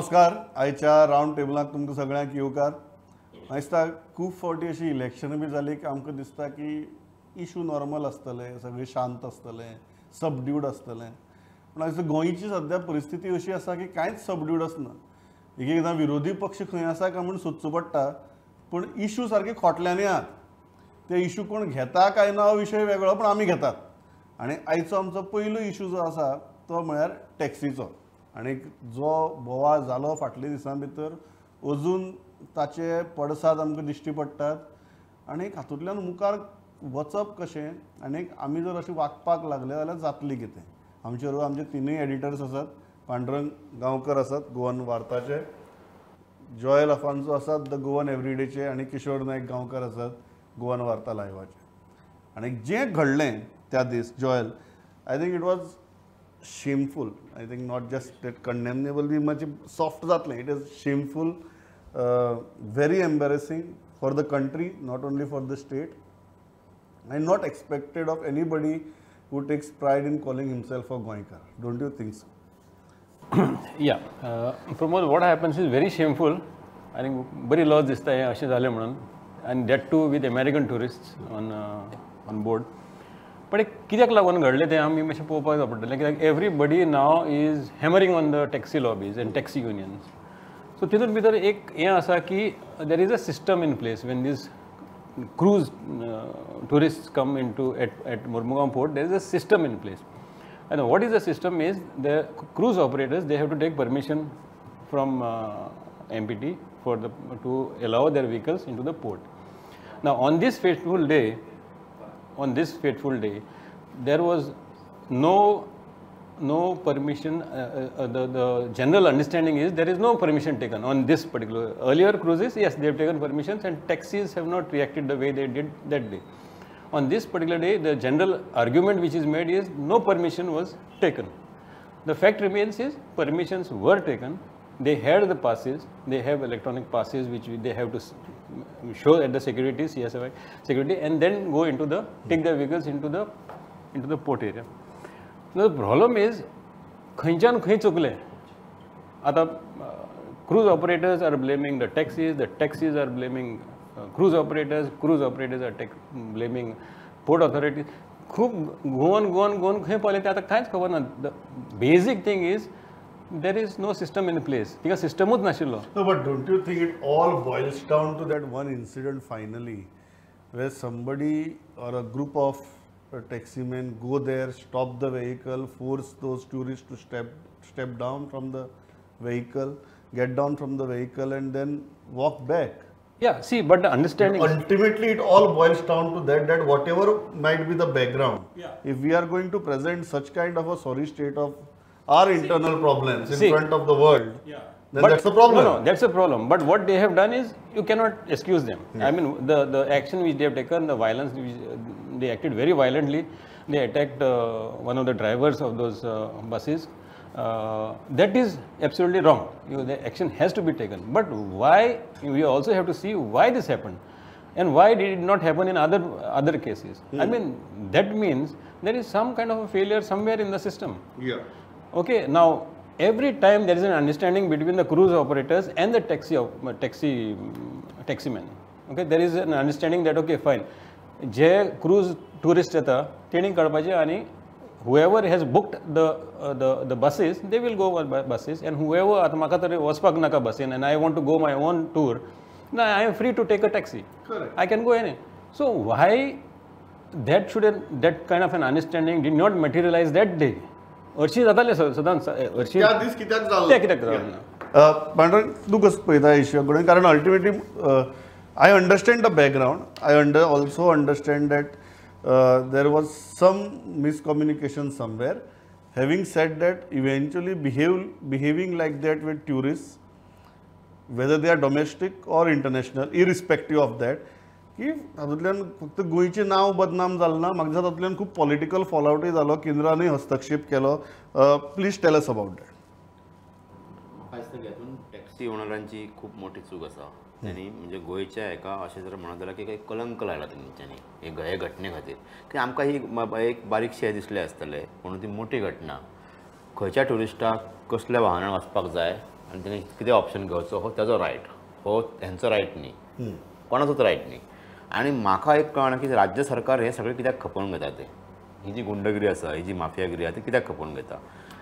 नमस्कार. आयच्या राउंड टेबलाक तुमकां सगळ्यांक येवकार. म्हाका दिसता खूब फावटी अशी इलेक्शन बी जाली की आमकां दिसता की इशू नॉर्मल आसतले, सगळे शांत आसतले, सबड्यूड आसतले. पूण म्हाका दिसता गोंयची सद्या परिस्थिती अशी आसा की कांयच सबड्यूड आसना. एक एकदां विरोधी पक्ष खंय आसा काय म्हूण सोदचो पडटा, पूण इशू सारके खोटल्यांनी आहात. ते इशू कोण घेता काय ना हो विशय वेगळो, पूण आमी घेतात. आनी आयचो आमचो पयलो इशू जो आसा तो म्हळ्यार टॅक्सीचो. आनी जो बोवाळ जालो फाटल्या दिसां भितर अजून ताचे पडसाद आमकां दिश्टी पडटात. आनी हातूंतल्यान मुखार वचप कशें आनी आमी जर अशें वागपाक लागले जाल्यार जातलें कितें. आमचे बरोबर आमचे तिनूय एडिटर्स आसात. पांडुरंग गांवकर आसात गोवन वार्ताचे, जॉयल अफान्सो आसात द गोवन एवरीडेचे, आनी किशोर नायक गांवकर आसात गोवन वार्ता लायव्हाचे. आनी जें घडलें त्या दीस Joel, I think it was shameful. I think not just that condemnable बी मातशें सॉफ्ट जातलें. It is shameful, very embarrassing for the country, not only for the state, and not expected of anybody who takes pride in calling himself a Goinkar. Don't you think so? Yeah, Pramod, what happens is very shameful. I think very loss दिसता है अशें जालें म्हणून, and that too with American tourists on board. पण कित्याक लागून घडलें तें आमी मातशें पळोवपाक जाय पडटलें, कित्याक everybody now is hammering on the taxi lobbies and taxi unions. So तितून भितर एक हें आसा की there is a system in place when these cruise tourists come into at Mormugao port. There is a system in place, and what is the system is the cruise operators, they have to take permission from MPT to allow their vehicles into the port. Now on this fateful day, there was no permission. The general understanding is there is no permission taken on this particular. Earlier cruises, yes, they have taken permissions, and taxis have not reacted the way they did that day. On this particular day, the general argument which is made is no permission was taken. The fact remains is permissions were taken. They had the passes. They have electronic passes which they have to show at the security, CSFI security, and then go into take their vehicles into the port area. The problem is खंयच्यान खंय चुकले. आता cruise operators are blaming the taxis are blaming cruise operators are blaming port authorities. खूब Goan खंय पावले ते आतां कांयच खबर ना. The basic thing is there is no system in place. तिका सिस्टमूच नाशिल्लो. No, but don't you think it all boils down to that one incident finally, where somebody or a group of taxi men go there, stop the vehicle, force those tourists to step down from the vehicle, get down from the vehicle, and then walk back? Yeah, see, but the understanding ultimately it all boils down to that whatever might be the background, if we are going to present such kind of a sorry state of our internal problems in front of the world, then that's the problem. No, that's a problem. But what they have done is, you cannot excuse them. I mean, the action which they have taken, the violence, they acted very violently. They attacked one of the drivers of those buses. That is absolutely wrong. The action has to be taken. But why? We also have to see why this happened, and why did it not happen in other cases. I mean, that means there is some kind of a failure somewhere in the system. Yeah. Okay. Now, every time there is an understanding between the cruise operators and the taxi men. Okay, there is an understanding that okay, fine. जे cruise tourist येता तेणी कळपाचें, आनी whoever has booked the buses, they will go on buses, and whoever आतां म्हाका तरी वचपाक नाका बसीन and I want to go my own tour, now I am free to take a taxi. Correct. I can go any. So why that kind of an understanding did not materialize that day? Arshi जाताले सदांच अर्शी त्या दीस कित्याक जालो ते कित्याक जालो. पांडुरंग तूं कसो पळयता इश्यू कडेन, कारण ultimately I understand the background. I also understand that there was some miscommunication somewhere. Having said that, eventually behaving like that with tourists, whether they are domestic or international, irrespective of that, की हातूंतल्यान फक्त गोंयचें नांव बदनाम जालें ना, म्हाका दिसता तातूंतल्यान खूब पॉलिटिकल फॉलआउटूय जालो, केंद्रानूय हस्तक्षेप केलो. Please tell us about that. हातून टॅक्सी ओनरांची खूब मोठी चूक आसा. त्यांनी म्हणजे गोंयच्या हेका अशें जर म्हणत जाल्यार की कलंक लायला तेंच्यांनी हे घटने खातीर. की आमकां ही एक बारीकशें दिसलें आसतलें, म्हणून ती मोठी घटना. खंयच्या ट्युरिस्टाक कसल्या वाहनान वचपाक जाय आनी तेणी कितें ऑप्शन घेवचो हो तेजो रायट, हो तेंचो रायट न्ही, कोणाचोच रायट न्ही. आनी म्हाका एक कळना की राज्य सरकार हें सगळें कित्याक खपोवन घेता तें. ही जी गुंडगिरी आसा, ही जी माफियागिरी आसा ती कित्याक खपोवन घेता.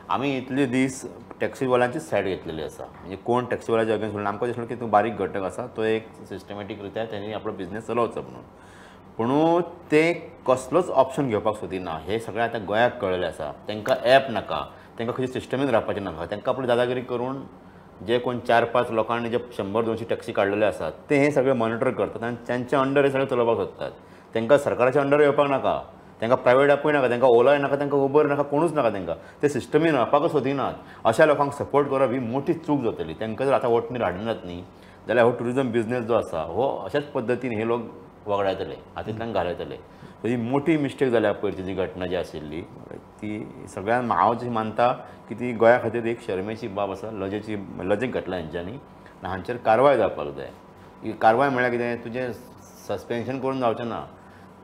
आमी इतले दीस टॅक्सीवाल्यांचीच सायड घेतलेली आसा. म्हणजे कोण टॅक्सीवाल्याच्या अगेन्स्ट उलयना, आमकां दिसलें की तो बारीक घटक आसा, तो एक सिस्टमॅटीक रित्या तेणी आपलो बिझनेस चलोवचो म्हणून. पूण ते कसलोच ऑप्शन घेवपाक सोदिना. हे सगळें आतां गोंयाक कळलेलें आसा. तांकां ॲप नाका, तांकां खंयची सिस्टमीन रावपाचें नाका. तांकां आपली दादागिरी करून जे कोण 4-5 लोकांनी जे 100-200 टॅक्सी काडलेले आसात ते हे सगळे मॉनिटर करतात आनी त्यांच्या अंडर हे सगळें चलोवपाक सोदतात. तांकां सरकाराच्या अंडर येवपाक नाका, तांकां प्रायवेट ॲपूय नाका, तांकां ओलाय नाका, तांकां उबर नाका, कोणूच नाका. तांकां ते सिस्टमीन रावपाकच सोदिनात. अशा लोकांक सपोर्ट करप ही मोठी चूक जातली. तांकां जर आतां वोटणीर हाडिनात न्ही जाल्यार हो टुरिजम बिझनेस जो आसा हो अशाच पद्दतीन हे लोक वगडायतले, हातींतल्यान घालयतले. सो ही मोठी मिस्टेक जाल्या पयरची जी घटना जी आशिल्ली ती सगळ्यान हांव जी मानता की ती गोंया खातीर एक शर्मेची बाब आसा. लजेक घडला हेंच्यांनी. हांचेर कारवाय जावपाक जाय. ही कारवाय म्हळ्यार कितें, तुजें सस्पेन्शन करून जावचें ना,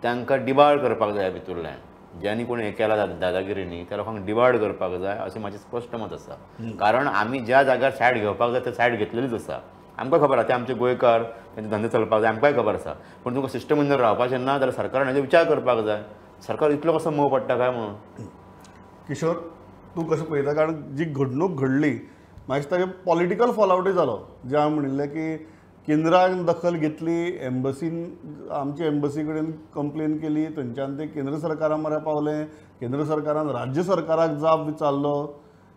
तांकां डिबार्ड करपाक जाय भितरल्यान. ज्यांनी कोण हें केला दादागिरीनी त्या लोकांक डिबार्ड करपाक जाय अशें म्हाजें स्पश्ट मत आसा. कारण आमी ज्या जाग्यार सायड घेवपाक जाय ते सायड घेतलेलीच आसा. आमकां खबर आसा ते आमचे गोंयकार, तेंचे धंदे चलपाक जाय, आमकांय खबर आसा. पूण तुका सिस्टम जर रावपाचें ना जाल्यार सरकारान हेजो विचार करपाक जाय. सरकार इतलो कसो मोव पडटा काय म्हणून. किशोर, तूं कशें पळयता? कारण जी घडणूक घडली म्हाका दिसता की पॉलिटिकल फॉलआवटूय जालो. जे हांवें म्हणिल्लें की केंद्रान दखल घेतली, एम्बसीन आमचे एम्बसी कडेन कंप्लेन केली, थंयच्यान ते केंद्र सरकारा म्हऱ्या पावलें, केंद्र सरकारान राज्य सरकाराक जाप विचारलो,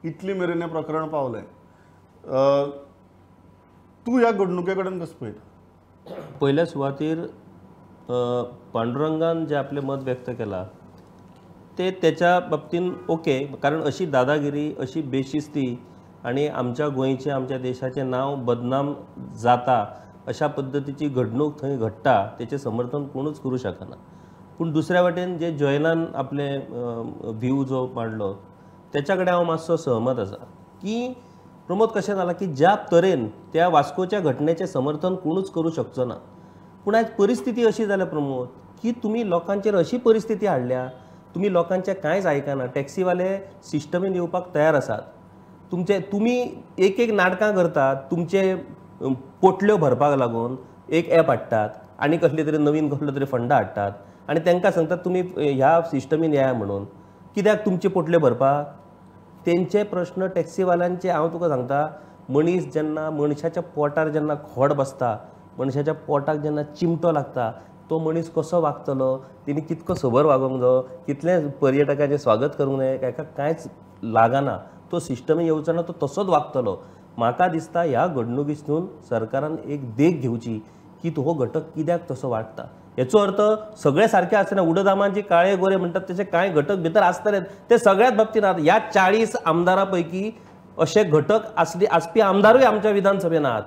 इतली मेरेन हें प्रकरण पावलें. तूं ह्या घडणुके कडेन कसो पळयता? पहिल्या सुवातेर पांडुरंगान जे आपले मत व्यक्त केला ते त्याच्या बाबतीन ओके. कारण अशी दादागिरी, अशी बेशिस्ती आणि आमच्या गोंयचें, आमच्या देशाचें नांव बदनाम जाता अशा पद्दतीची घडणूक थंय घडटा तेचें समर्थन कोणूच करूं शकना. पूण दुसऱ्या वाटेन जे जॉयनान आपले व्ह्यू जो मांडलो त्याच्या कडेन हांव मातसो सहमत आसा की प्रमोद कशें जालां की ज्या तरेन त्या वास्कोच्या घटनेचें समर्थन कोणूच करूं शकचो ना. पूण आयज परिस्थिती अशी जाल्या प्रमोद की तुमी लोकांचेर अशी परिस्थिती हाडल्या, तुमी लोकांचें कांयच आयकना. टॅक्सीवाले सिस्टमीन येवपाक तयार आसात. तुमी एक नाटकां करतात, तुमचे पोटल्यो भरपाक लागून एक ॲप हाडटात आनी कसले तरी नवीन कसलो तरी फंड हाडटात आनी तांकां सांगतात तुमी ह्या सिस्टमीन येया म्हणून. कित्याक तुमचे पोटल्यो भरपाक? तेंचे प्रश्न टॅक्सीवाल्यांचे हांव तुका सांगता, मनीस जेन्ना मनशाच्या पोटार जेन्ना खोड बसता, मनशाच्या पोटाक जेन्ना चिमटो लागता, तो मनीस कसो वागतलो, तेणी कितको सोबर वागोंक जाय, कितलें पर्यटकाचें स्वागत करूंक जाय, हाका कांयच लागना. तो सिस्टमी येवचो ना, तो तसोच वागतलो. म्हाका दिसता ह्या घडणुकीतून सरकारान एक देख घेवची की तो घटक कित्याक तसो वागता. हेचो अर्थ सगळे सारखे आसना. उडदामांचे काळे गोरे म्हणटात तशे कांय घटक भितर आसतलेच. ते सगळ्याच बाबतींत आहात. ह्या 40 आमदारां पैकी अशे घटक आसपी आमदारूय आमच्या विधानसभेन आहात.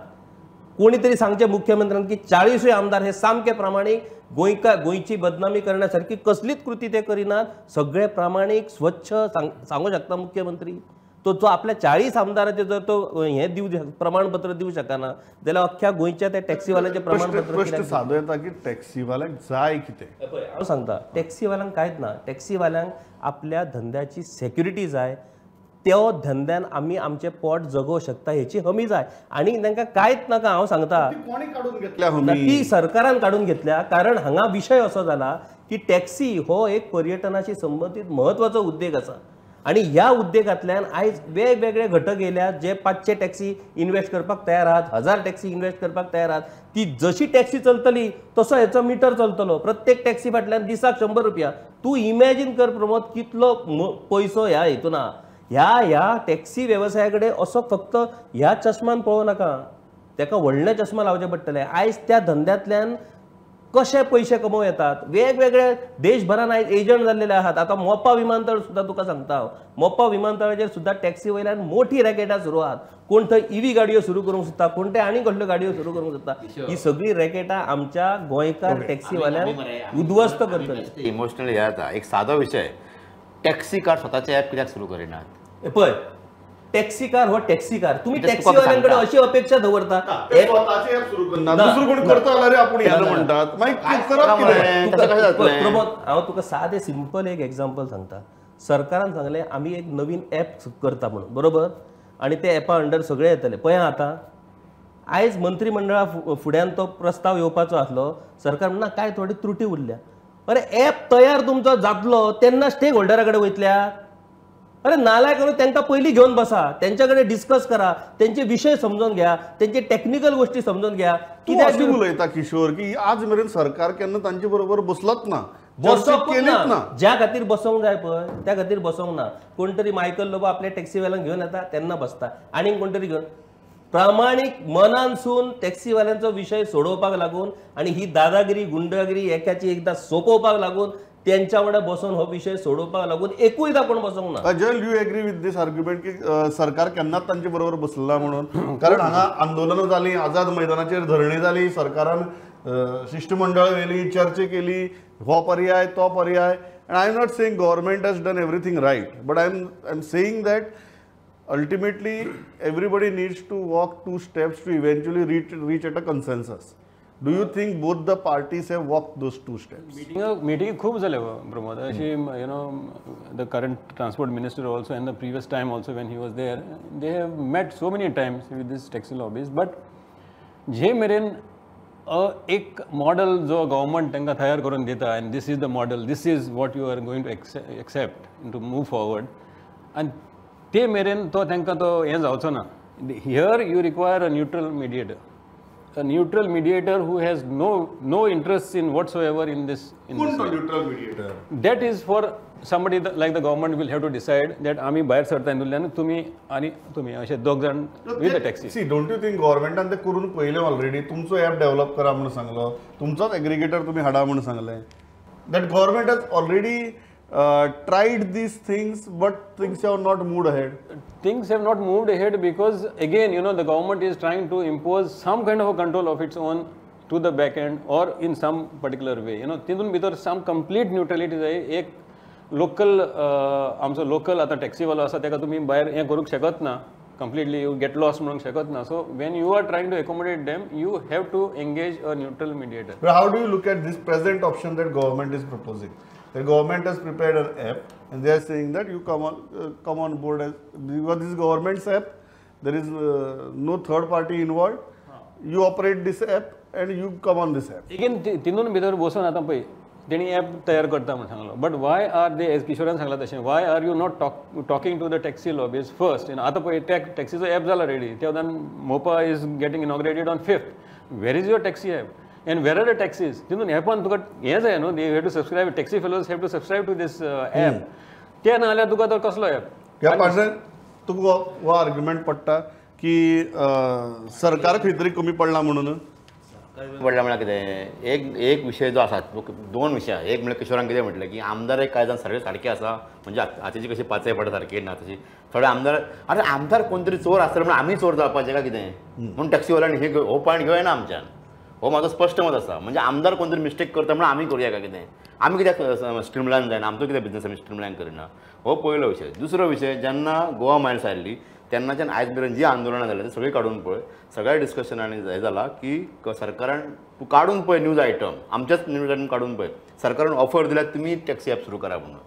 कोणी तरी सांगचे मुख्यमंत्र्यान की 40 आमदार हे सामके प्रामाणीक, गोंयची बदनामी करण्यासारखी कसलीच कृती ते करिनात. सगळे प्रामाणीक, स्वच्छ सांगू शकता मुख्यमंत्री. तो आपल्या 40 आमदाराचे जर तो हे प्रमाणपत्र दिवं शकना जाल्यार अख्ख्या गोंयच्या त्या टॅक्सीवाल्यांचे प्रमाणपत्र प्रश्न सादो येता की टॅक्सीवाल्यांक जाय कितें? हांव सांगता, टॅक्सीवाल्यांक कांयच ना. टॅक्सीवाल्यांक आपल्या धंद्याची सेक्युरिटी जाय. त्यो धंद्यान आमी आमचें पोट जगोवंक शकता हेची हमी जाय आनी तांकां कांयच नाका. हांव सांगता कोणी काडून घेतल्या हमी? ती सरकारान काडून घेतल्या. कारण हांगा विशय असो जाला की टॅक्सी हो एक पर्यटनाशी संबंधीत म्हत्वाचो उद्देग आसा आणि ह्या उद्देगांतल्यान आयज वेगवेगळे घटक येयल्यात जे 500 टॅक्सी इन्वेस्ट करपाक तयार आहात, 1000 टॅक्सी इन्वेस्ट करपाक तयार आहात. ती जशी टॅक्सी चलतली तसो हेचो मिटर चलतलो. प्रत्येक टॅक्सी फाटल्यान दिसाक 100 रुपया. तूं इमॅजीन कर प्रमोद कितलो पयसो ह्या हेतून आहा. ह्या टॅक्सी वेवसाया कडेन असो फक्त ह्या चश्मान पळोवं नाका, ताका व्हडले चश्मा लावचे पडटले. आयज त्या धंद्यांतल्यान कशे पयशे कमोव येतात. वेगवेगळे देशभरान आयज एजंट जाल्लेले आहात. आतां मोपा विमानतळ सुद्दां तुका सांगता हांव, मोपा विमानतळाचेर सुद्दां टॅक्सी वयल्यान मोठी रॅकेटां सुरू आहात. कोण थंय ईव्ही गाडयो सुरू करूंक सोदता, कोण ते आनी कसल्यो गाडयो सुरू करूंक सोदता. ही सगळी रॅकेटां आमच्या गोंयकार टॅक्सीवाल्यांक उद्ध्वस्त करतली. इमोशनल हे जाता. एक सादो विशय, टॅक्सी कार स्वताचे ॲप कित्याक सुरू करिनात? पळय, टॅक्सी कार हो टॅक्सी कार. तुम्ही टॅक्सीवाल्यांकडे अशी अपेक्षा दवरता स्वताचे ॲप सुरू करना, दुसरो कोण करता जाल्यार आपूण येना म्हणटात. मागीर करप कितें? प्रमोद, हांव तुका सादें सिंपल एक एक्झाम्पल सांगता. सरकारान सांगलें आमी एक नवीन ॲप करता म्हणून, बरोबर? आनी ते एपा अंडर सगळे येतले पळय आतां आयज मंत्रिमंडळा फुड्यान तो प्रस्ताव येवपाचो आसलो सरकार म्हणना काय थोडी त्रुटी उरल्या अरे ॲप तयार तुमचो जातलो तेन्ना स्टेक होल्डरा कडेन वयतल्या अरे नालायक करून तांकां पयलीं घेवन बसा त्यांच्या कडेन डिस्कस करा त्यांचे विशय समजून घ्या त्यांचे टेक्निकल गोष्टी समजून घ्या कित्याक अशें उलयता किशोर की आज मेरेन सरकार केन्ना तांचे बरोबर बसलाच ना बसप केलीच ना ज्या खातीर बसोंक जाय पळय त्या खातीर बसोंक ना कोण तरी मायकल लोबो आपल्या टॅक्सीवाल्यांक घेवन येता तेन्ना बसता आनीक कोण तरी घेवन प्रामाणीक मनानसून टॅक्सीवाल्यांचो विशय सोडोवपाक लागून आणि ही दादागिरी गुंडागिरी एकाची एकदा सोंपोवपाक लागून त्यांच्या वांगडा बसून हो विषय सोडोवपाक लागून एकूयदा कोण बसोंक ना अजल you agree with this argument की सरकार केन्नाच तांचे बरोबर बसलेला म्हणून कारण हांगा आंदोलनां जालीं आझाद मैदानाचेर धरणी जाली सरकारान शिष्टमंडळ व्हेली चर्चा केली हो पर्याय तो पर्याय and I am not saying government has done everything right but I am saying that ultimately everybody needs to walk 2 steps to eventually reach at a consensus. Do you think both the parties have walked those 2 steps? Meeting खूप झाले प्रमोद अशी the current transport minister also and the previous time also when he was there they have met so many times with this taxi lobbies but जे मेरेन एक model जो government तांकां तयार करून दिता and this is the model this is what you are going to accept to move forward and ते मेरेन तो तांकां तो हें जावचो ना here you require a neutral mediator who has no interest in whatsoever in this neutral mediator that is for somebody like the government will have to decide that आम्ही भायर सरता हिंदुल्यान तुम्ही अशे दोग जाण with the taxi see don't you think गव्हर्नमेंटान ते करून पयले ऑलरेडी तुमचो ॲप डेव्हलप करा म्हणून सांगलो तुमचोच एग्रिगेटर तुम्ही हाडा म्हणून सांगले that government has already tried these things but things have not moved ahead. Things have not moved ahead because again the government is trying to impose some kind of a control of its own to the back end or in some particular way तितून भितर some complete neutrality जाय एक local आमचो local आता टॅक्सीवालो आसा तेका तुम्ही भायर हें करूंक शकत ना completely you get lost म्हणूंक शकत ना so when you are trying to accommodate them you have to engage a neutral mediator. But how do you look at this present option that government is proposing? The government has prepared an app and they are saying that you come on board as because this is government's app there is no third party involved you operate this app and you come on this app again तितून भितर बसून आता पळय तेणी app तयार करता म्हणून सांगलो but why are they as किशोरान सांगला तशें why are you not talking to the taxi lobbies first आतां पळय टॅक्सीचो ॲप जाला रेडी त्या Mopa is getting inaugurated on 5th where is your taxi app and where are the taxis तितून ॲपान तुका हें जाय न्हू they have to subscribe taxi fellows have to subscribe to this app ते ना जाल्यार तुका तो कसलो ॲप ह्या पार्टनर तुका हो आर्ग्युमेंट पडटा की सरकार खंय तरी कमी पडला म्हणून पडला म्हळ्यार कितें एक विशय जो आसा 2 विशय एक म्हळ्यार किशोरान कितें म्हटलें की आमदार एक कायद्यान सगळे सारके आसा म्हणजे आतांची कशी पाचय पडटा सारकी ना तशी थोडे आमदार अरे आमदार कोण तरी चोर आसतले म्हणून आमी चोर जावपाचें काय कितें म्हणून टॅक्सीवाल्यांनी हे हो पॉयंट घेवना आमच्यान हो माझं स्पष्ट मत आसा म्हणजे आमदार कोण तरी मिस्टेक करता म्हणून आमी करूया काय कितें आमी कित्याक स्ट्रीमलायन जायना आमचो कितें बिझनस आमी स्ट्रीमलायन करिना हो पयलो विशय दुसरो विशय जेन्ना गोवा मायल्स आयिल्ली तेन्नाच्यान आयज मेरेन जी आंदोलनां जाल्यां ती सगळी काडून पळय सगळ्या डिस्कशनांनी हें जाला की सरकारान तूं काडून पळय न्यूज आयटम आमच्याच न्यूजान काडून पळय सरकारान ऑफर दिल्यार तुमी टॅक्सी ॲप सुरू करा म्हणून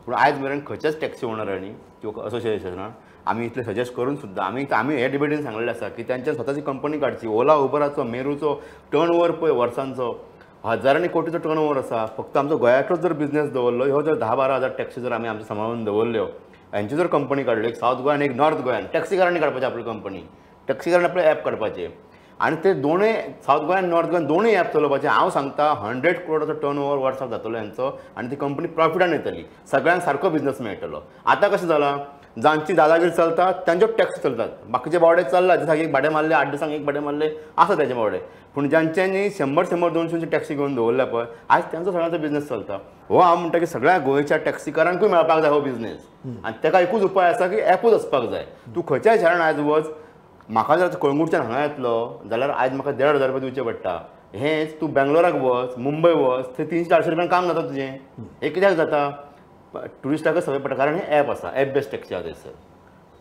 पूण आयज मेरेन खंयच्याच टॅक्सी ओनरांनी किंवा असोसिएशनान आमी इतले सजेस्ट करून सुद्दां आमी हे डिबेटीन सांगलेलें आसा की त्यांच्यान स्वताची कंपनी काडची ओला उबराचो मेरूचो टर्न ओवर पळय वर्सांचो हजारांनी कोटीचो टर्न ओवर आसा फक्त आमचो गोंयातलोच जर बिझनेस दवरलो ह्यो जर 10-12 हजार टॅक्सी जर आमी आमचे सांबाळून दवरल्यो हांची जर कंपनी काडल्यो एक सावथ गोंयान एक नॉर्थ गोंयान टॅक्सीकारांनी काडपाची आपली कंपनी टॅक्सीकारांनी आपले ॲप काडपाचे आनी ते दोनूय सावथ गोंयान नॉर्थ गोंयान दोनूय ॲप चलोवपाचे हांव सांगता 100 करोडाचो टर्न ओवर वर्साक जातलो हेंचो आनी ती कंपनी प्रॉफिटान येतली सगळ्यांक सारको बिझनस मेळटलो आतां कशें जाला जांची दादागिरी चलता त्यांच्यो टॅक्सी चलतात बाकीचे बावडे चल्ला दिसाक एक भाडें मारले 8 दिसांक एक भाडें मारले आसा तेजे बावडे पूण ज्यांच्यांनी 100-200 टॅक्सी घेवन दवरल्या पळय आयज त्यांचो सगळ्यांचो बिझनस चलता हो हांव म्हणटा की सगळ्या गोंयच्या टॅक्सीकारांकूय मेळपाक जाय हो बिझनेस आनी ताका एकूच उपाय आसा की ॲपूच आसपाक जाय तूं खंयच्याय शहरान आयज वच म्हाका जर कळंगूटच्यान हांगा येतलो जाल्यार आयज म्हाका 1,500 रुपया दिवचे पडटा हेंच तूं बेंगलोराक वच मुंबय वच थंय 300-400 रुपयान काम जाता तुजें हे कित्याक जाता टुरिस्टाक सवय पडटा कारण हे ॲप आसा ॲप बेस्ड टॅक्सी आसा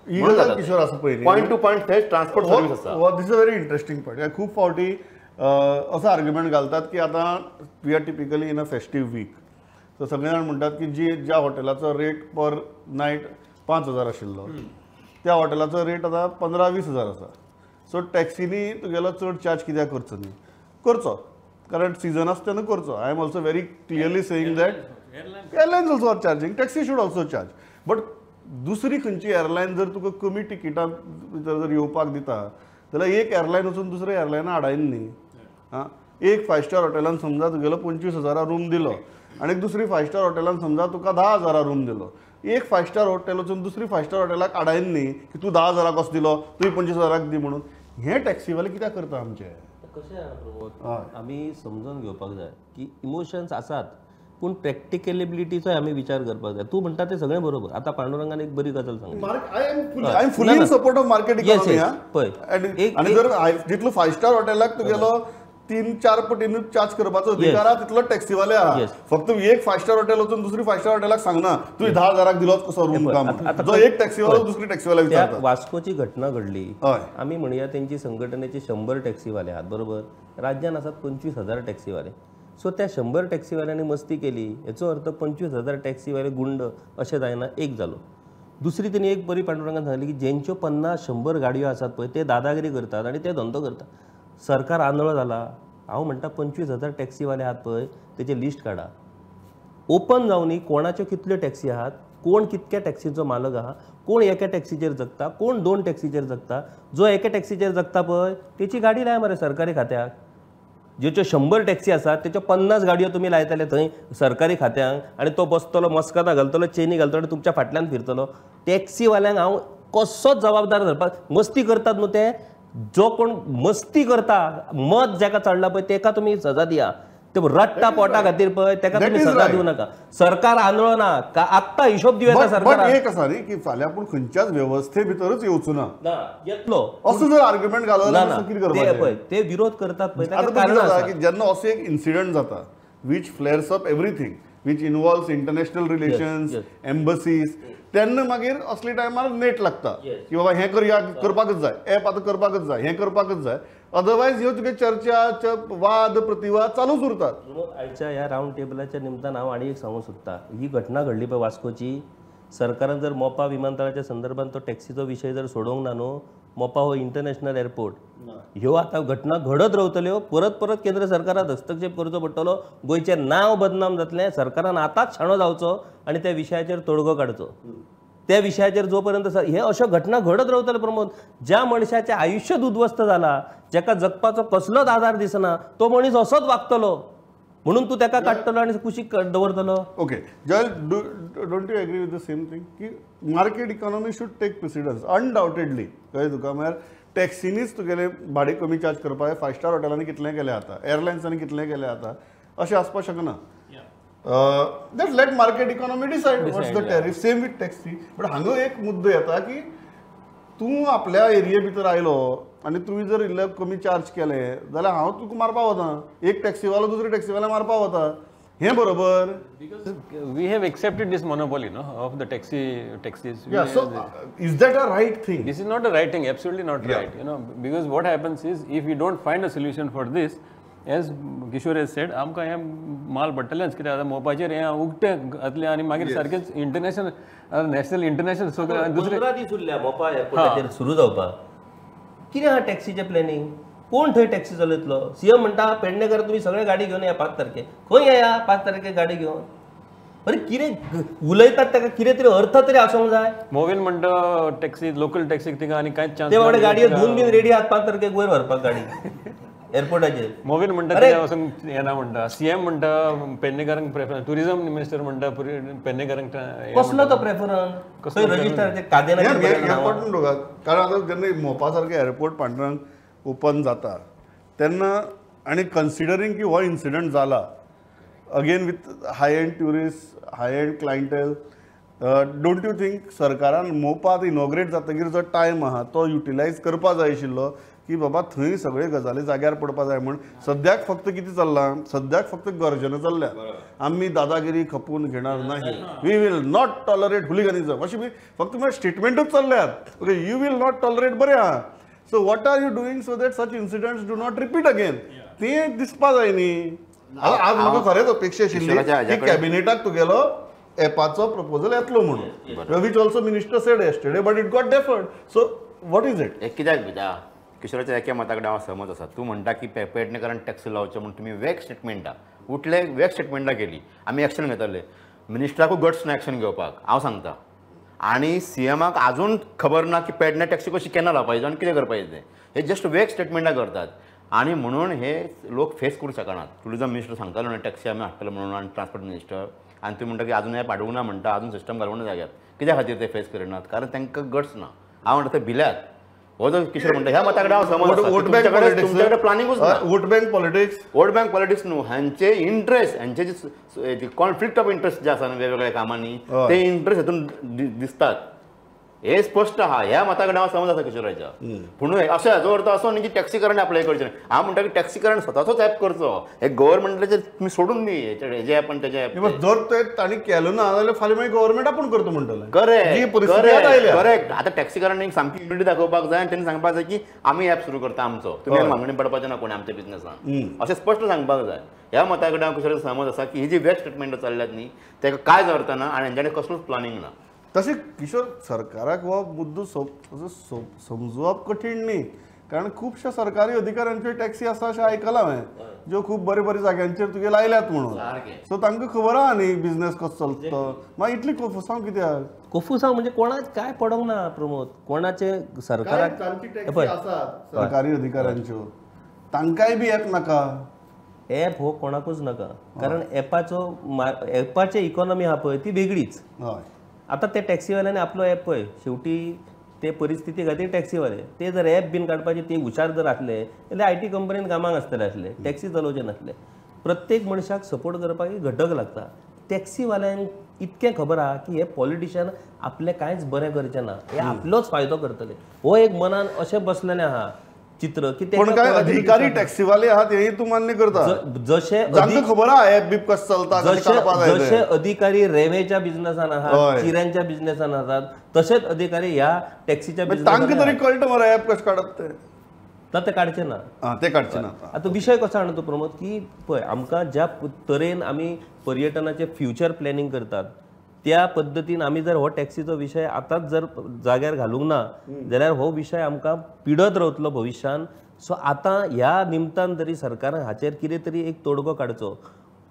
थंयसर किशोर आसा पळय पॉयंट टू पॉयंट थंय ट्रान्सपोर्ट सर्वीस आसा this is a very interesting point खूब फावटी असो आर्ग्युमेंट घालतात की आतां we are typically in a festive week so सगळे जाण म्हणटात की ज्या हॉटेलाचो रेट पर नायट 5,000 आशिल्लो त्या हॉटेलाचो रेट आतां 15-20 हजार आसा. सो टॅक्सीनी तुगेलो चड चार्ज कित्याक करचो न्ही, करचो, कारण सिजन आसता तेन्ना करचो. I am also very clearly saying that airlines also are charging, taxi should also charge. But दुसरी खंयची एअरलायन जर तुका कमी टिकेटां भितर जर येवपाक दिता जाल्यार एक एअरलायन वचून दुसऱ्या एअरलायना हाडायन न्ही. हां, एक 5 स्टार हॉटेलान समजा तुगेलो 25,000 रूम दिलो आनी दुसरी 5 स्टार हॉटेलान समजा तुका 10,000 रूम दिलो. एक 5 स्टार हॉटेल वचून दुसरी 5 स्टार हॉटेलाक हाडायन न्ही की तूं 10,000 कसो दिलो, तुवें 25,000 दी म्हणून. हे टॅक्सीवाले कित्याक करता आमचे? कशें आहा प्रमोद, आमी समजून घेवपाक जाय की इमोशन्स आसात, पूण प्रॅक्टिकॅलिबिलिटीचोय आमी विचार करपाक जाय. तूं म्हणटा तें सगळें बरोबर. आतां पांडुरंगान एक बरी गजाल Sangli. I am fully in support of market economy. पळय, आनी जर जितलो 5 स्टार हॉटेलाक तुगेलो 3-4 पटीन चार्ज करपाचो अधिकार आहा तितलो टॅक्सीवाले आहा. फक्त एक 5 स्टार हॉटेल वचून दुसरी 5 स्टार हॉटेलाक सांगना तुवें 10,000 दिलोच कसो रूम काम. जो एक टॅक्सीवालो दुसरी टॅक्सीवाला विचारता. वास्कोची घटना घडली, हय, आमी म्हणया तेंची संघटनेचे 100 टॅक्सीवाले आहात बरोबर, राज्यान आसात 25,000 टॅक्सीवाले. सो त्या 100 टॅक्सीवाल्यांनी मस्ती केली, हेचो अर्थ 25,000 टॅक्सीवाले गुंड अशें जायना, एक जालो. दुसरी तेणी एक बरी पांडुरंगान सांगली की जेंच्यो 50-100 गाडयो आसात पळय ते दादागिरी करतात आनी ते धंदो करतात. सरकार आंदोलन जाला. हांव म्हणटा 25,000 टॅक्सीवाले आहात पळय तेचे लिस्ट काडा, ओपन जावनी कोणाच्यो कितल्यो टॅक्सी आहात, कोण कितक्या टॅक्सीचो मालक आहा, कोण एका टॅक्सीचेर जगता, कोण 2 टॅक्सीचेर जगता. जो एका टॅक्सीचेर जगता पळय तेची गाडी लाय मरे सरकारी खात्याक. ज्याच्यो 100 टॅक्सी आसात त्याच्यो 50 गाडयो तुम्ही लायताले थंय सरकारी खात्यांक आनी तो बसतलो मस्कता घालतलो, चेनी घालतलो आनी तुमच्या फाटल्यान फिरतलो. टॅक्सीवाल्यांक हांव कसोच जबाबदार धरपाक. मस्ती करतात न्हू ते, जो कोण मस्ती करता, मत जाका चडला पळय तेका तुम्ही सजा दिया. ते रट्टा पोटा खातीर पळय तेका तुम्ही सजा दिवं नाका. सरकार आंदोलना आत्ता हिशोब दिवं सरकार. एक आसा न्ही की फाल्यां पूण खंयच्याच व्यवस्थे भितरच येवचो ना येतलो असो जर आर्ग्युमेंट घालो जाल्यार कितें करपाचें? ते विरोध करतात पळय आतां कितें जाता की जेन्ना असो एक इन्सिडंट जाता which flares up everything which involves international relations, embassies, तेन्ना मागीर असल्या टायमार नेट लागता की बाबा हें करपाकच जाय, एप आतां करपाकच जाय, हें करपाकच जाय. अदरवायज ह्यो तुगे चर्चा वाद प्रतिवाद चालूच उरतात. आयच्या ह्या रावंड टेबलाच्या निमतान हांव आनी एक सांगूंक सोदतां. ही घटना घडली पळय वास्कोची, सरकारान जर मोपा विमानतळाच्या संदर्भात तो टॅक्सीचो विशय जर सोडोवंक ना न्हू, मोपा हो इंटरनॅशनल एअरपोर्ट, ह्यो आतां घटना घडत रावतल्यो. परत परत केंद्र सरकारान हस्तक्षेप करचो पडटलो. गोंयचें नांव बदनाम जातलें. सरकारान आतांच शाणो जावचो आनी त्या विशयाचेर तोडगो काडचो. त्या विशयाचेर जोपर्यंत हे अश्यो घटना घडत रावतले प्रमोद, ज्या मनशाचें आयुष्यच उद्ध्वस्त जाला, जाका जगपाचो कसलोच आधार दिसना, तो मनीस असोच वागतलो म्हणून तूं ताका काडटलो आनी कुशीक दवरतलो. Okay Joel, don't you agree with the same thing की market economy should take precedence undoubtedly. कळ्ळें तुका? म्हळ्यार टॅक्सीनीच तुगेले भाडें कमी चार्ज करपाक 5 स्टार हॉटेलांनी कितलें केलें आतां, एअरलायन्सांनी कितलें केलें आतां, अशें आसपाक शकना. Just let market economy decide what's the tariff. Same with taxi. But हांगा एक मुद्दो येता की तूं आपल्या एरिये भितर आयलो आनी तुवें जर इल्ले कमी चार्ज केले जाल्यार हांव तुका मारपा वता. एक टॅक्सीवालो दुसरे टॅक्सीवाल्या मारपा वता. हें बरोबर? We have accepted this monopoly, no, of the taxis. Yeah. So is that a right thing? This is not a right thing. Absolutely not right. You know, because what happens is if we don't find a solution for this, as Kishore has said, आमकां हें माल पडटलेंच. कित्याक आतां मोपाचेर हें उक्तें घातलें आनी मागीर सारकेंच इंटरनॅशनल नॅशनल इंटरनॅशनल सगळें दुसरें 15 दीस उरल्या मोपा एअरपोर्टाचेर सुरू जावपाक. कितें आहा टॅक्सीचें प्लॅनिंग? कोण थंय टॅक्सी चलयतलो? सीएम म्हणटा पेडणेकर तुमी सगळे गाडी घेवन या 5 तारखेक. खंय येया 5 तारखेक गाडी घेवन? अरे कितें उलयतात ताका कितें तरी अर्थ तरी आसूंक जाय. मोवीन म्हणटा टॅक्सी लोकल टॅक्सीक तिका आनी कांयच चान्स ते वाडे गाडयो धुवन बीन रेडी आहात 5 तारखेक वयर व्हरपाक गाडी एअरपोर्टाचेर. मोवीन म्हणटा ते वचूंक येना म्हणटा. सीएम म्हणटा पेडणेकरांक प्रेफरन्स, टुरिझम मिनिस्टर म्हणटा पेडणेकरांक कसलो तो प्रेफरन्स? खंय रजिस्टराचेर कादेनाचेर इम्पॉर्टंट लोक कारण आतां जेन्ना मोपा सारकें एअरपोर्ट पांडुरंग ओपन जाता तेन्ना आनी कन्सिडरींग की हो इन्सिडंट जाला again with high end tourist, high end clientele, don't you think सरकारान मोपा इनॉग्रेट जातकीर जो टायम आहा तो युटिलायज करपा जाय आशिल्लो की बाबा थंय सगळे गजाली जाग्यार पडपा जाय म्हण. सद्याक फक्त कितें चल्लां? सद्याक फक्त गर्जना चल्ल्या. आमी दादागिरी खपून घेणार नाही, we will not tolerate hooliganism अशी फक्त स्टेटमेंटूच चल्ल्यात. Okay, you will not tolerate बरें आहा. So what are you doing so that such incidents do not repeat again? तें दिसपा जाय न्ही. आज म्हाका खरेंच अपेक्षा आशिल्ली की कॅबिनेटाक तुगेलो एपाचो प्रपोजल येतलो म्हणून, which also minister sed yesterday, but it got deferred. So what is it? एक कित्याक भिता किशोराच्या एका मता कडेन हांव सहमत आसा. तूं म्हणटा की पेडणेकरांक टॅक्स लावचे म्हणून तुमी वेग स्टेटमेंटां उठले, वेग स्टेटमेंटां केली, आमी एक्शन घेतले. मिनिस्टराकूय गट्स ना एक्शन घेवपाक, हांव सांगता. आनी सीएमाक आजून खबर ना की पेडणे टॅक्सी कशी केन्ना लावपाची आनी कितें करपाचें तें. हे जस्ट वेग स्टेटमेंटां करतात आनी म्हणून हे लोक फेस करूंक शकनात. टुरिझम मिनिस्टर सांगतालो न्हू टॅक्सी आमी हाडटलो म्हणून, आनी ट्रान्सपोर्ट मिनिस्टर, आनी तुमी म्हणटा की आजून हे पाडूंक ना म्हणटा, आजून सिस्टम घालूंक ना जाग्यार. कित्या खातीर ते फेस करनात? कारण तांकां गट्स ना. हांव म्हणटा ते भिल्यात. हो जो किशोर म्हणटा ह्या मता कडेन हांव सहमत आसा. तुमच्याकडे प्लॅनिंगूच ना. Vote bank politics, vote bank politics न्हू, हांचे इंट्रस्ट, हांचे जे कॉन्फ्लिक्ट ऑफ इंट्रस्ट जे आसा न्हू वेगवेगळ्या कामांनी, ते इंट्रस्ट हेतून दिसतात. हे स्पश्ट आहा. ह्या मता कडेन हांव समज आसा किशोराच्या. पूण अशें हाचो अर्थ असो न्ही की टॅक्सीकारांनी अप्लाय करचें. हांव म्हणटा की टॅक्सीकारान स्वताचोच ऍप करचो. हे गव्हर्मेंटाचेर तुमी सोडून दी, हेजे ऍप आनी तेजे ऍप. जर ते तांणी केलो ना जाल्यार फाल्यां मागीर गव्हर्मेंट आपूण करता म्हणटले. करेक्ट. आतां टॅक्सीकारांनी एक सामकी युनिटी दाखोवपाक जाय आनी तेणी सांगपाक जाय की आमी ऍप सुरू करता आमचो, तुमी मागणी पडपाचें ना कोणी आमच्या बिझनेसान, अशें स्पश्ट सांगपाक जाय. ह्या मता कडेन हांव किशोर समज आसा की ही जी वेग स्टेटमेंटां चल्ल्यात न्ही तेका कांयच अर्थ ना आनी हेंच्यांनी कसलोच प्लॅनिंग ना. तशें किशोर सरकाराक हो मुद्दो समजोवप कठीण न्ही, कारण खुबश्या सरकारी अधिकाऱ्यांच्यो टॅक्सी आसा अशें आयकलां हांवें, ज्यो खूब बऱ्या बऱ्या जाग्यांचेर तुगे लायल्यात म्हणून. सो तांकां खबर आहा न्ही बिझनेस कसो चलता. मागीर इतली कोफुसांव कित्याक? कोफुसांव म्हणजे कोणाच काय पडोंक ना प्रमोद. कोणाचे सरकाराक टॅक्सी आसात सरकारी अधिकाऱ्यांच्यो, तांकांय बी ऍप नाका. ऍप हो कोणाकूच नाका, कारण एपाचे इकॉनॉमी आहा पळय ती वेगळीच. हय. आता ते टॅक्सीवाल्यांनी आपलो ॲप पळय, शेवटी ते परिस्थिती खातीर टॅक्सीवाले ते जर ॲप बीन काडपाचे ते हुशार जर आसले जाल्यार IT कंपनीन कामाक आसतले आसले, टॅक्सी चलोवचे नासले. प्रत्येक मनशाक सपोर्ट करपाक एक घटक लागता. टॅक्सीवाल्यांक इतकें खबर आहा की हे पॉलिटिशियन आपले कांयच बरें करचे ना, हे आपलोच फायदो करतले. हो एक मनान अशें बसलेलें आहा चित्र की पण काय अधिकारी टॅक्सीवाले आहात हेही तू मान्य करता? जशे खबर आहा ऍप बीप कसं चलता, जशे अधिकारी रेवेच्या बिझनेसान आहात, चिऱ्यांच्या बिझनेसान आहात, तसेच अधिकारी ह्या टॅक्सीच्या तांकां तरी कळटा मरे ऍप कशें काडप ते. ते काडचे ना, ते काडचे ना. आता विषय कसो आणतो प्रमोद की पळय आमकां ज्या तरेन आमी पर्यटनाचे फ्युचर प्लॅनिंग करतात त्या पद्दतीन आमी जर हो टॅक्सीचो विशय आतांच जर जाग्यार घालूंक ना जाल्यार हो विशय आमकां पिडत रावतलो भविश्यान. सो आतां ह्या निमतान तरी सरकारान हाचेर कितें तरी एक तोडगो काडचो.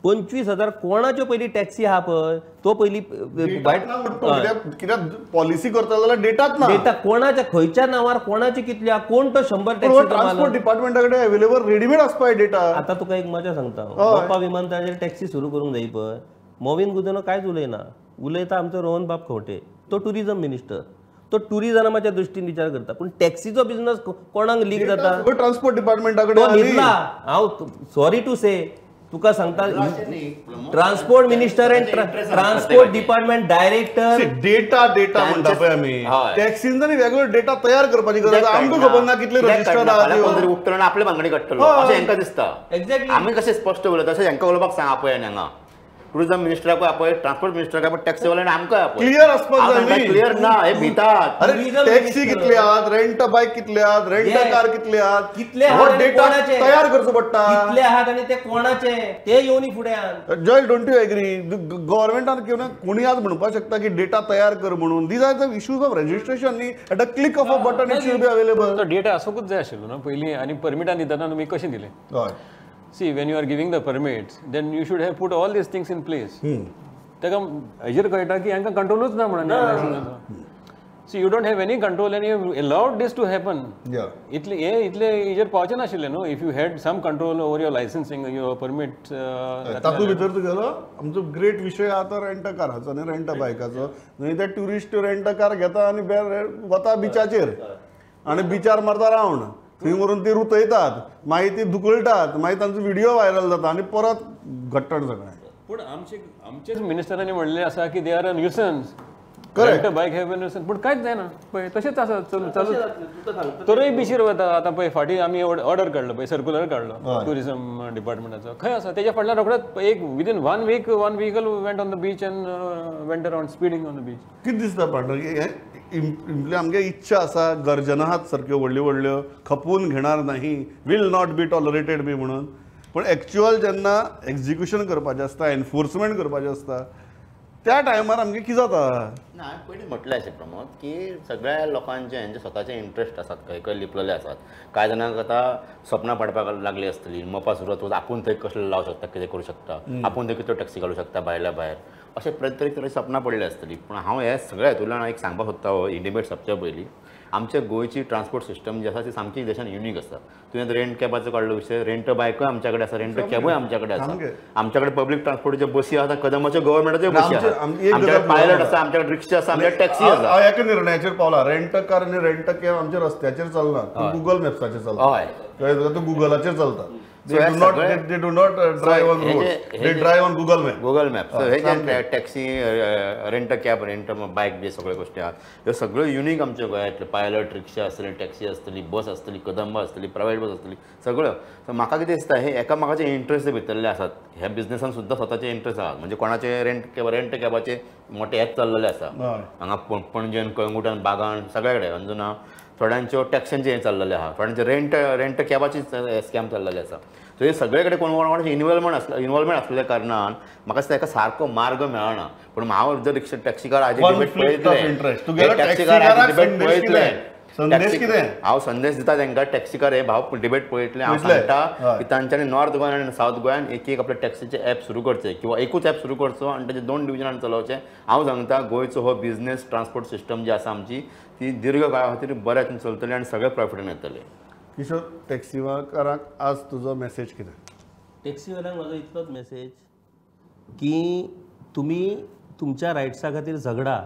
25,000 कोणाच्यो पयली टॅक्सी आहा पळय तो पयली कित्याक पॉलिसी करता जाल्यार डेटाच ना. डेटा कोणाच्या खंयच्या नांवार कोणाची कितली आहा, कोण तो 100 टॅक्सी. ट्रान्सपोर्ट डिपार्टमेंटा कडेन अवेलेबल रेडीमेड आसपाय डेटा. आता तुका एक मजा सांगता, मोपा विमानतळाचेर टॅक्सी सुरू करूंक जाय पळय, मोविन गुदिनो कांयच उलयना. उलयता आमचो रोहन बाब खंवटे, तो टुरिझम मिनिस्टर, तो टुरिझमाच्या दृश्टीन विचार करता. पूण टॅक्सीचो बिझनेस कोणाक लीक जाता? ट्रान्सपोर्ट डिपार्टमेंटा कडेन. हांव सॉरी टू से तुका सांगता, transport minister end transport department director data म्हणटा पळय आमी, टॅक्सीन जरी वेगळो डेटा तयार करपाची गरज आमकां खबर ना कितले रजिस्टर आहा. उठतलो आपले भांगडी काडटलो अशें हांकां दिसता. एक्झॅक्टली आमी कशें स्पश्ट उलयता तशें हांकां उलोवपाक सांग आपय आनी हांगा. टुरिझम मिनिस्टराक आपय, ट्रान्सपोर्ट मिनिस्टराक आपय, टॅक्सीवाल्यांनी आमकां आपय. क्लियर आसपाक जाय. क्लियर ना, हे भितात. अरे टॅक्सी कितले आहात, रेंट बायक कितले आहात, रेंट कार कितले आहात, कितले डेटा तयार करचो पडटा. कितले आहात आणि ते कोणाचे ते येवनी फुड्यान. जय डोंट यू एग्री? गव्हर्मेंटान किंवा कोणी आज म्हणपाक शकता की डेटा तयार कर म्हणून. These are the issues of registration न्ही. At a click of a button it should be available. तो डेटा आसूंकूच जाय आशिल्लो ना पयलीं, आनी परमिटां दितना तुमी कशें दिलें? हय. See, when you are giving the permits, then you should have put all these things in place. तेका हेजेर कळटा की हांकां कंट्रोलूच ना म्हणून. See, you don't have any control and you have allowed this to happen. इतले हेजेर पावचे नाशिल्ले न्हू. If you had some control over your licensing, your permits. तातूंत भितर तुगेलो आमचो ग्रेट विशय आतां रेंट काराचो आनी रेंट बायकाचो. न्हय ते ट्युरिस्ट रेंट कार घेता आनी वता बिचाचेर आनी बिचार मारता रावंड. थंय व्हरून ती रुतयतात, मागीर ती धुकळटात, मागीर तांचो व्हिडिओ व्हायरल जाता आनी परत घट्टण सगळें. पूण आमचेच मिनिस्टरांनी म्हणलें आसा की they are a nuisance. Correct. बायक हॅव अ न्यूसन्स. पूण कांयच जायना पळय, तशेंच आसा चालू. तोरय बिशीर वता. आतां पळय फाटीं आमी ऑर्डर काडलो पळय, सर्क्युलर काडलो टुरिझम डिपार्टमेंटाचो. खंय आसा तेच्या फाटल्यान रोखडेंच एक within one vehicle went on the beach end went around speeding on the beach. कितें दिसता पार्टनर? आमगे इच्छा आसा, गर्जना आहात सारक्यो व्हडल्यो व्हडल्यो, खपून घेणार नाही, विल नॉट बी टॉलरेटेड बी म्हणून. पण एक्च्युअल जेन्ना एक्झिक्युशन करपाचें आसता, एनफोर्समेंट करपाचें आसता, त्या टायमार आमगे कितें जाता ना हांवें पयलीं म्हटलें अशें प्रमोद की सगळ्या लोकांचे हेंचे स्वताचे इंट्रस्ट आसात खंय लिपलेले आसात. कांय जाणांक आतां सपनां पडपाक लागली आसतली मोपा सुरवात आपूण थंय कसले लावं शकता कितें करूं शकता आपूण थंय कितल्यो टॅक्सी घालूं शकता भायल्या भायर अशें प्रत्येक तरेची सपनां पडली आसतली. पूण हांव हे सगळ्या हेतूंतल्यान एक सांगपाक सोदता ही डिबेट सोंपच्या पयलीं आमच्या गोंयची ट्रान्सपोर्ट सिस्टम जी आसा ती सामकी देशान युनीक आसा. तुवें रेंट कॅबाचो काडलो विशय रेंट बायकूय आमच्या कडेन आसा रेंट कॅबूय आमच्या कडेन आसा. आमच्या कडेन पब्लीक ट्रान्सपोर्टाच्यो बसी आसा कदमाच्यो गव्हर्मेंटाच्यो बसी आसा आमच्या कडेन पायलट आसा आमच्या कडेन रिक्षा आसा आमच्या टॅक्सी आसा. हांव एका निर्णयाचेर पावला रेंट कार आनी रेंट कॅब आमच्या रस्त्याचेर चलना गुगल मॅप्साचेर चलता. हय तो गुगलाचेर चलता. They do not drive on roads. They drive on Google Map. Google map हे जे टॅक्सी रेंट कॅब रेंट बायक बी सगळ्यो गोश्टी आहात ह्यो सगळ्यो युनीक आमच्या गोंयांतल्यो पायलट रिक्षा आसतली टॅक्सी आसतली बस आसतली कदंबा आसतली प्रायवेट बस आसतली सगळ्यो. सो म्हाका कितें दिसता हे एकामेकाचे इंट्रस्ट भितरले आसात. ह्या बिझनेसान सुद्दां स्वताचे इंट्रस्ट आसात. म्हणजे कोणाचे रेंट कॅबाचे मोठे हेच चल्लेले आसा हांगा पणजेन कळंगुटान बागान सगळे कडेन अंजुना थोड्यांच्यो टॅक्सींचे हें चल्लेलें आहा थोड्यांचे रेंट कॅबाची स्कॅम चल्लेले आसा. सो हे सगळे कडेन कोणाचे इन्वॉल्वमेंट आसलेल्या कारणान म्हाका दिसता हेका सारको मार्ग मेळना. पूण हांव जर टॅक्सीकार हाजे डिबेट पळयतले हांव संदेश दिता तांकां टॅक्सीकार हे भाव डिबेट पळयतले हांव सांगता की तांच्यांनी नॉर्थ गोंयान आनी सावथ गोंयान एक आपले टॅक्सीचे ॲप सुरू करचे किंवा एकूच ॲप सुरू करचो आनी ताचे 2 डिविजनान चलोवचे. हांव सांगता गोंयचो हो बिझनेस ट्रान्सपोर्ट सिस्टम जी आसा आमची ती दीर्घ काळा खातीर बऱ्या तरेन चलतली आनी सगळे प्रॉफिटान येतले. किशोर टॅक्सीकारांक आज तुजो मेसेज कितें? टॅक्सीवाल्यांक म्हजो इतलोच मेसेज की तुमी तुमच्या रायट्सा खातीर झगडा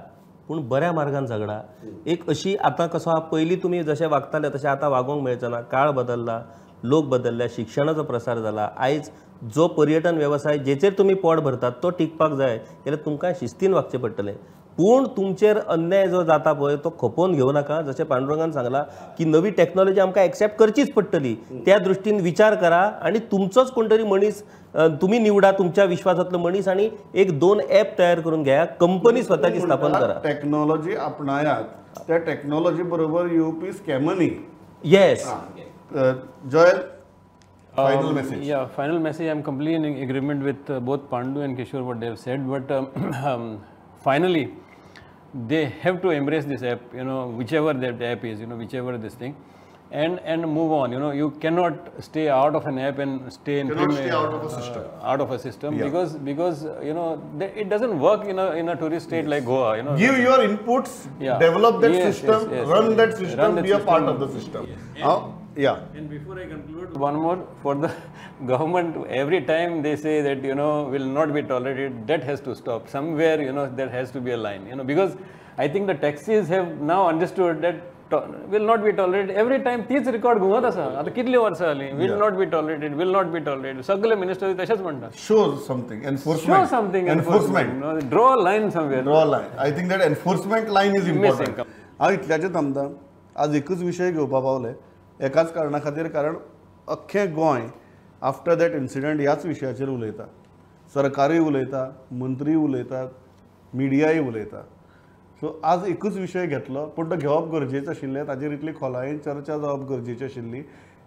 पूण बऱ्या मार्गान झगडा. एक अशी आतां कसो आहा पयलीं तुमी जशें वागताले तशें आतां वागोवंक मेळचें ना. काळ बदलला लोक बदलल्या शिक्षणाचो प्रसार जाला. आयज जो पर्यटन वेवसाय जेचेर तुमी पोट भरतात तो टिकपाक जाय जाल्यार तुमकां शिस्तीन वागचें पडटलें. पूण तुमचेर अन्याय जो जाता पळय तो खपोवन घेवं नाका. जशें पांडुरंगान सांगलां की नवी टॅक्नॉलॉजी आमकां एक्सेप्ट करचीच पडटली. त्या दृश्टीन विचार करा आनी तुमचोच कोण तरी मनीस तुम्ही निवडा तुमच्या विश्वासातलो मनीस आनी 1-2 ॲप तयार करून घ्या. कंपनी स्वताची स्थापन करा. टॅक्नॉलॉजी आपणायात त्या टॅक्नॉलॉजी बरोबर येवपी स्कॅमनी. Yes Joel final message. Yeah, final message. I'm completely in agreement with both Pandu and Kishore what they have said. But finally, they have to embrace this app. Whichever that app is, whichever this thing, and move on. You cannot stay out of an app and stay in out of a system. Out of a system because it doesn't work in a tourist state like Goa. Give your inputs, develop that system, run that system, be a part of the system. Yeah. And before I conclude, one more for the government. Every time they say that will not be tolerated, that has to stop. Somewhere there has to be a line. Because I think the taxis have now understood that will not be tolerated. Every time तीच record घुमत आसा. आता कितली वर्सां जाली will not be tolerated, will not be tolerated. सगळे minister तशेंच म्हणटात. Show something. Enforcement. Show something. Enforcement. Draw a line somewhere. Draw a line. I think that enforcement line is important. हांव इतल्याचें थांबता. आज एकूच विशय घेवपा पावले एकाच कारणां खातीर कारण अख्खें गोंय आफ्टर दॅट इन्सिडंट ह्याच विशयाचेर उलयता. सरकारूय उलयता मंत्री उलयतात मिडियाय उलयता. सो आज एकूच विशय घेतलो पूण तो घेवप गरजेचें आशिल्लें. ताचेर इतली खोलायेन चर्चा जावप गरजेची आशिल्ली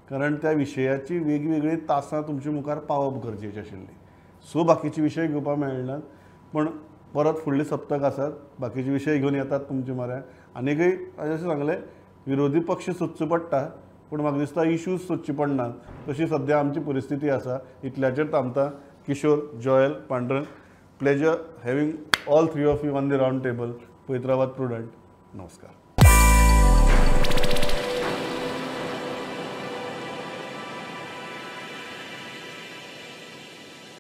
कारण त्या विशयाची वेगवेगळी तासां तुमच्या मुखार पावप गरजेची आशिल्ली. सो बाकीचे विशय घेवपाक मेळनात पूण परत फुडले सप्तक आसात बाकीचे विशय घेवन येतात तुमचे म्हऱ्यान. आनीकय अशें सांगलें विरोधी पक्ष सोदचो पडटा पूण म्हाका दिसता इश्यूज सोदचे पडनात. तशी सद्या आमची परिस्थिती आसा. इतल्याचेर थांबता. Kishore, Joel, Pandurang, pleasure having all 3 of you on the round table. Hyderabad Prudent. नमस्कार.